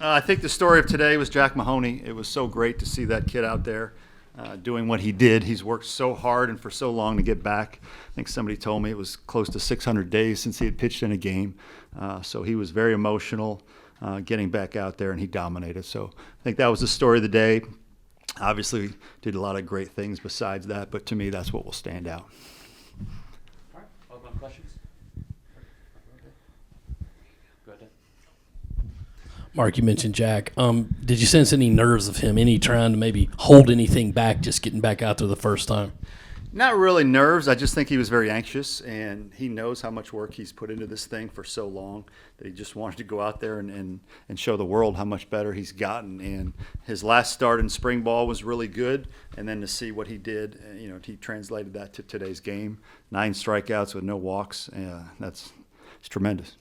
I think the story of today was Jack Mahoney. It was so great to see that kid out there doing what he did. He's worked so hard and for so long to get back. I think somebody told me it was close to 600 days since he had pitched in a game. So he was very emotional getting back out there, and he dominated. So I think that was the story of the day. Obviously did a lot of great things besides that, but to me that's what will stand out. All right, open questions. Go ahead. Mark, you mentioned Jack. Did you sense any nerves of him, any trying to maybe hold anything back, just getting back out there the first time? Not really nerves. I just think he was very anxious, and he knows how much work he's put into this thing for so long that he just wanted to go out there and show the world how much better he's gotten. And his last start in spring ball was really good, and then to see what he did, he translated that to today's game. 9 strikeouts with no walks. It's tremendous.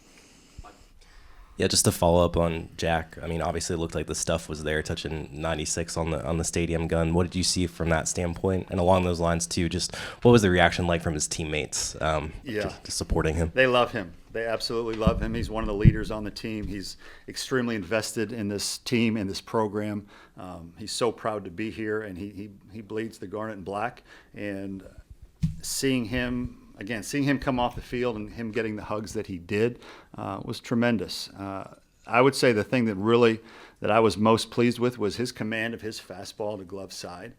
Yeah, just to follow up on Jack, I mean, obviously it looked like the stuff was there, touching 96 on the stadium gun. What did you see from that standpoint? And along those lines, too, just what was the reaction like from his teammates just supporting him? They love him. They absolutely love him. He's one of the leaders on the team. He's extremely invested in this team and this program. He's so proud to be here, and he bleeds the garnet and black. And seeing him come off the field and him getting the hugs that he did was tremendous. I would say the thing that I was most pleased with was his command of his fastball to glove side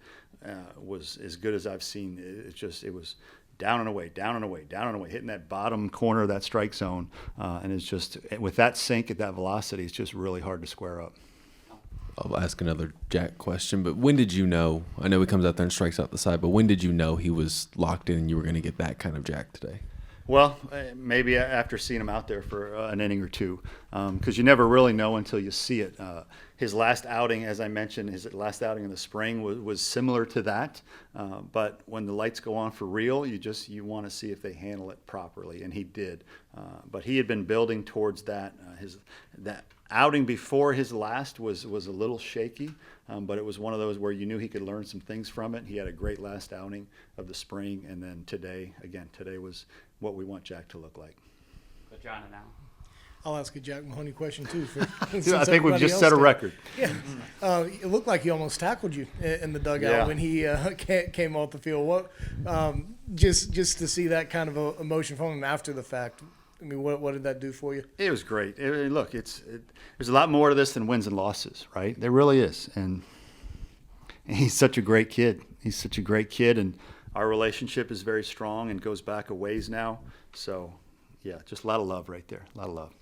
was as good as I've seen. It was down and away, down and away, down and away, hitting that bottom corner of that strike zone. And it's just, with that sink at that velocity, it's just really hard to square up. I'll ask another Jack question, but when did you know? I know he comes out there and strikes out the side, but when did you know he was locked in and you were going to get that kind of Jack today? Well, maybe after seeing him out there for an inning or two, because you never really know until you see it. His last outing, as I mentioned, his last outing in the spring was similar to that, but when the lights go on for real, you want to see if they handle it properly, and he did. But he had been building towards that. That outing before his last was a little shaky, but it was one of those where you knew he could learn some things from it. He had a great last outing of the spring, and then today was what we want Jack to look like. But John and Al. I'll ask a Jack Mahoney question too. I think we've just set a record. Yeah, it looked like he almost tackled you in the dugout when he came off the field. What, just to see that kind of emotion from him after the fact. I mean, what did that do for you? It was great. Look, there's a lot more to this than wins and losses, right? There really is, and he's such a great kid. And our relationship is very strong and goes back a ways now. So, yeah, just a lot of love right there. A lot of love.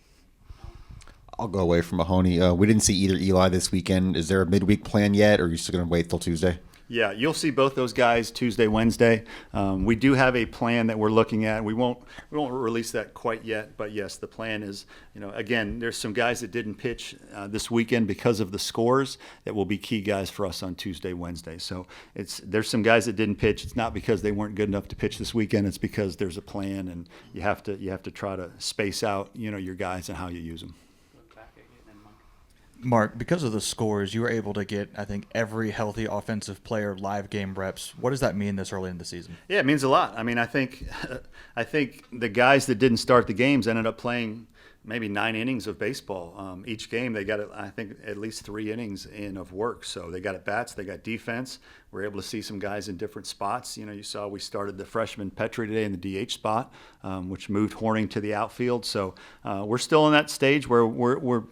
I'll go away from Mahoney. We didn't see either Eli this weekend. Is there a midweek plan yet, or are you still going to wait till Tuesday? Yeah, you'll see both those guys Tuesday, Wednesday. We do have a plan that we're looking at. We won't release that quite yet, but yes, the plan is, again, there's some guys that didn't pitch this weekend because of the scores that will be key guys for us on Tuesday, Wednesday. So there's some guys that didn't pitch. It's not because they weren't good enough to pitch this weekend. It's because there's a plan, and you have to try to space out, your guys and how you use them. Mark, because of the scores, you were able to get, I think, every healthy offensive player live game reps. What does that mean this early in the season? Yeah, it means a lot. I mean, I think the guys that didn't start the games ended up playing maybe 9 innings of baseball. Each game they got, I think, at least 3 innings in of work. So they got at bats, they got defense. We're able to see some guys in different spots. You saw we started the freshman Petrie today in the DH spot, which moved Horning to the outfield. So we're still in that stage where we're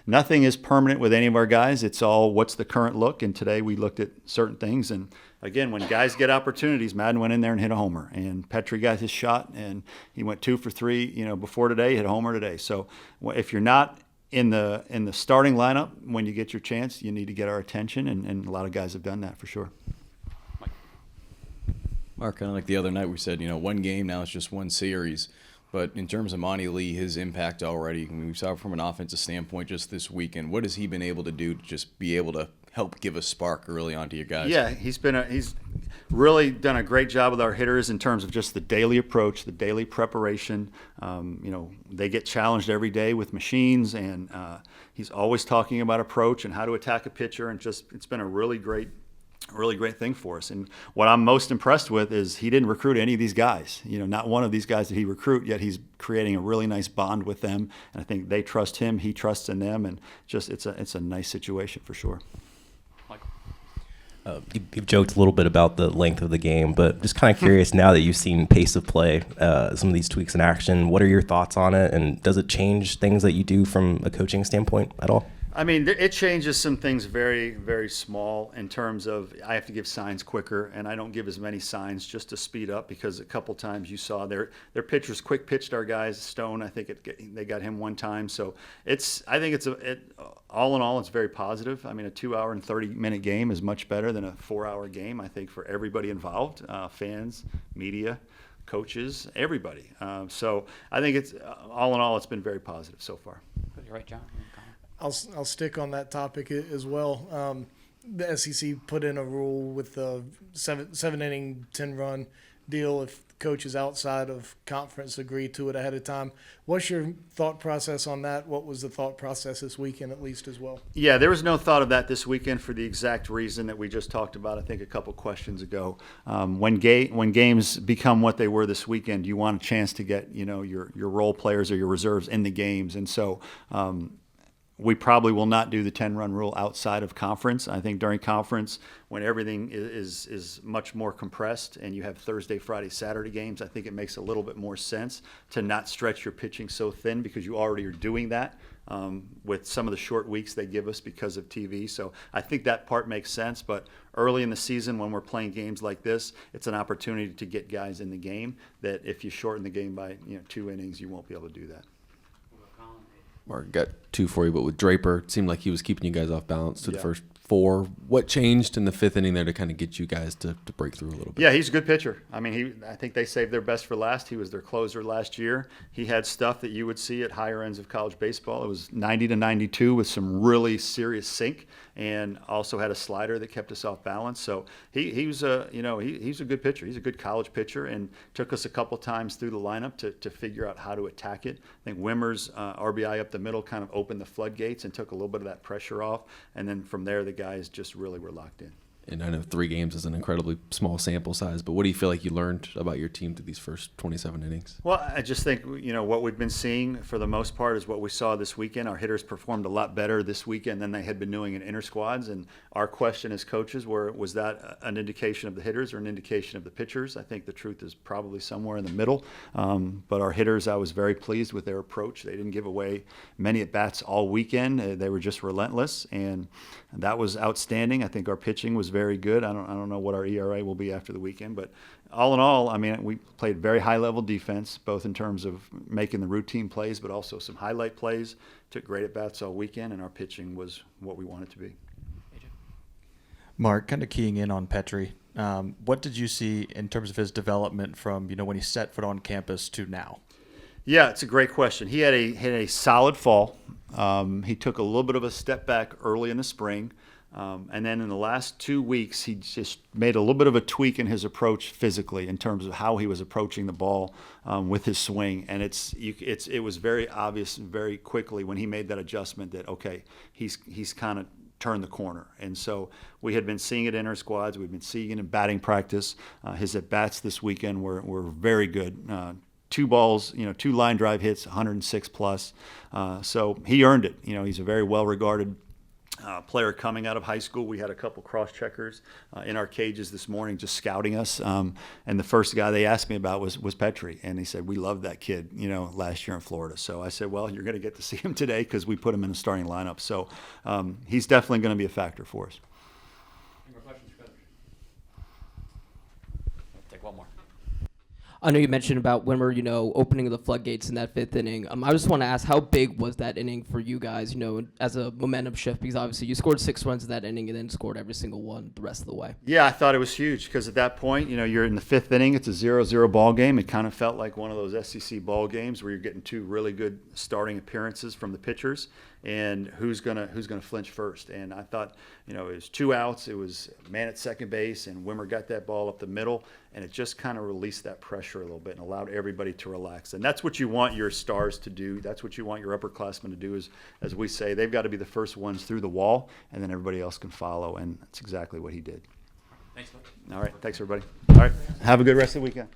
nothing is permanent with any of our guys. It's all what's the current look. And today we looked at certain things. And again, when guys get opportunities, Madden went in there and hit a homer. And Petrie got his shot, and he went 2 for 3. Before today, hit a homer today. So if you're not in the starting lineup when you get your chance, you need to get our attention. And a lot of guys have done that for sure. Mark, kind of like the other night, we said, one game, now it's just one series. But in terms of Monty Lee, his impact already, we saw from an offensive standpoint just this weekend. What has he been able to do to just be able to help give a spark early on to your guys? Yeah, he's really done a great job with our hitters in terms of just the daily approach, the daily preparation. They get challenged every day with machines, and he's always talking about approach and how to attack a pitcher. And it's been a really great a really great thing for us. And what I'm most impressed with is he didn't recruit any of these guys. Not one of these guys did he recruit, yet he's creating a really nice bond with them. And I think they trust him, he trusts in them, and just it's a nice situation for sure. Michael. You've joked a little bit about the length of the game, but just kind of curious now that you've seen pace of play, some of these tweaks in action, what are your thoughts on it? And does it change things that you do from a coaching standpoint at all? I mean, it changes some things very, very small in terms of I have to give signs quicker, and I don't give as many signs just to speed up because a couple times you saw their pitchers quick pitched our guys. Stone, I think they got him one time. So I think all in all, it's very positive. I mean, a 2-hour and 30-minute game is much better than a 4-hour game, I think, for everybody involved, fans, media, coaches, everybody. So I think it's all in all, it's been very positive so far. You're right, John. I'll stick on that topic as well. The SEC put in a rule with the seven inning 10-run deal if coaches outside of conference agree to it ahead of time. What's your thought process on that? What was the thought process this weekend at least as well? Yeah, there was no thought of that this weekend for the exact reason that we just talked about, I think, a couple questions ago. When games become what they were this weekend, you want a chance to get your role players or your reserves in the games. And so we probably will not do the 10-run rule outside of conference. I think during conference, when everything is much more compressed and you have Thursday, Friday, Saturday games, I think it makes a little bit more sense to not stretch your pitching so thin because you already are doing that with some of the short weeks they give us because of TV. So I think that part makes sense. But early in the season when we're playing games like this, it's an opportunity to get guys in the game that if you shorten the game by 2 innings, you won't be able to do that. Mark, got 2 for you, but with Draper, it seemed like he was keeping you guys off balance to the Yeah. first 4. What changed in the 5th inning there to kind of get you guys to break through a little bit? Yeah, he's a good pitcher. I mean, I think they saved their best for last. He was their closer last year. He had stuff that you would see at higher ends of college baseball. It was 90 to 92 with some really serious sink, and also had a slider that kept us off balance. So he was he's a good pitcher. He's a good college pitcher, and took us a couple times through the lineup to figure out how to attack it. I think Wimmer's RBI up the middle kind of opened the floodgates and took a little bit of that pressure off, and then from there the guys just really were locked in. And I know 3 games is an incredibly small sample size, but what do you feel like you learned about your team through these first 27 innings? Well, I just think, what we've been seeing for the most part is what we saw this weekend. Our hitters performed a lot better this weekend than they had been doing in inter squads. And our question as coaches was that an indication of the hitters or an indication of the pitchers? I think the truth is probably somewhere in the middle. But our hitters, I was very pleased with their approach. They didn't give away many at-bats all weekend. They were just relentless, and that was outstanding. I think our pitching was very good. I don't know what our ERA will be after the weekend, but all in all, I mean, we played very high-level defense, both in terms of making the routine plays, but also some highlight plays. Took great at-bats all weekend, and our pitching was what we wanted to be. Mark, kind of keying in on Petrie, what did you see in terms of his development from when he set foot on campus to now? Yeah, it's a great question. He had a solid fall. He took a little bit of a step back early in the spring. And then in the last 2 weeks, he just made a little bit of a tweak in his approach physically in terms of how he was approaching the ball with his swing. And it was very obvious very quickly when he made that adjustment that, okay, he's kind of turned the corner. And so we had been seeing it in our squads. We've been seeing it in batting practice. His at-bats this weekend were very good. 2 balls, 2 line drive hits, 106 plus. So he earned it. He's a very well-regarded player coming out of high school. We had a couple cross-checkers in our cages this morning just scouting us. And the first guy they asked me about was Petrie. And he said, we loved that kid, last year in Florida. So I said, well, you're going to get to see him today because we put him in the starting lineup. So he's definitely going to be a factor for us. Any more questions for Coach? Take one more. I know you mentioned about when we're, opening the floodgates in that 5th inning. I just want to ask, how big was that inning for you guys, as a momentum shift? Because obviously you scored 6 runs in that inning and then scored every single one the rest of the way. Yeah, I thought it was huge because at that point, you're in the 5th inning. It's a 0-0 ball game. It kind of felt like one of those SEC ball games where you're getting 2 really good starting appearances from the pitchers. And who's gonna flinch first? And I thought, it was 2 outs. It was man at second base, and Wimmer got that ball up the middle, and it just kind of released that pressure a little bit and allowed everybody to relax. And that's what you want your stars to do. That's what you want your upperclassmen to do. As we say, they've got to be the first ones through the wall, and then everybody else can follow. And that's exactly what he did. Thanks, Coach. All right. Thanks, everybody. All right. Have a good rest of the weekend.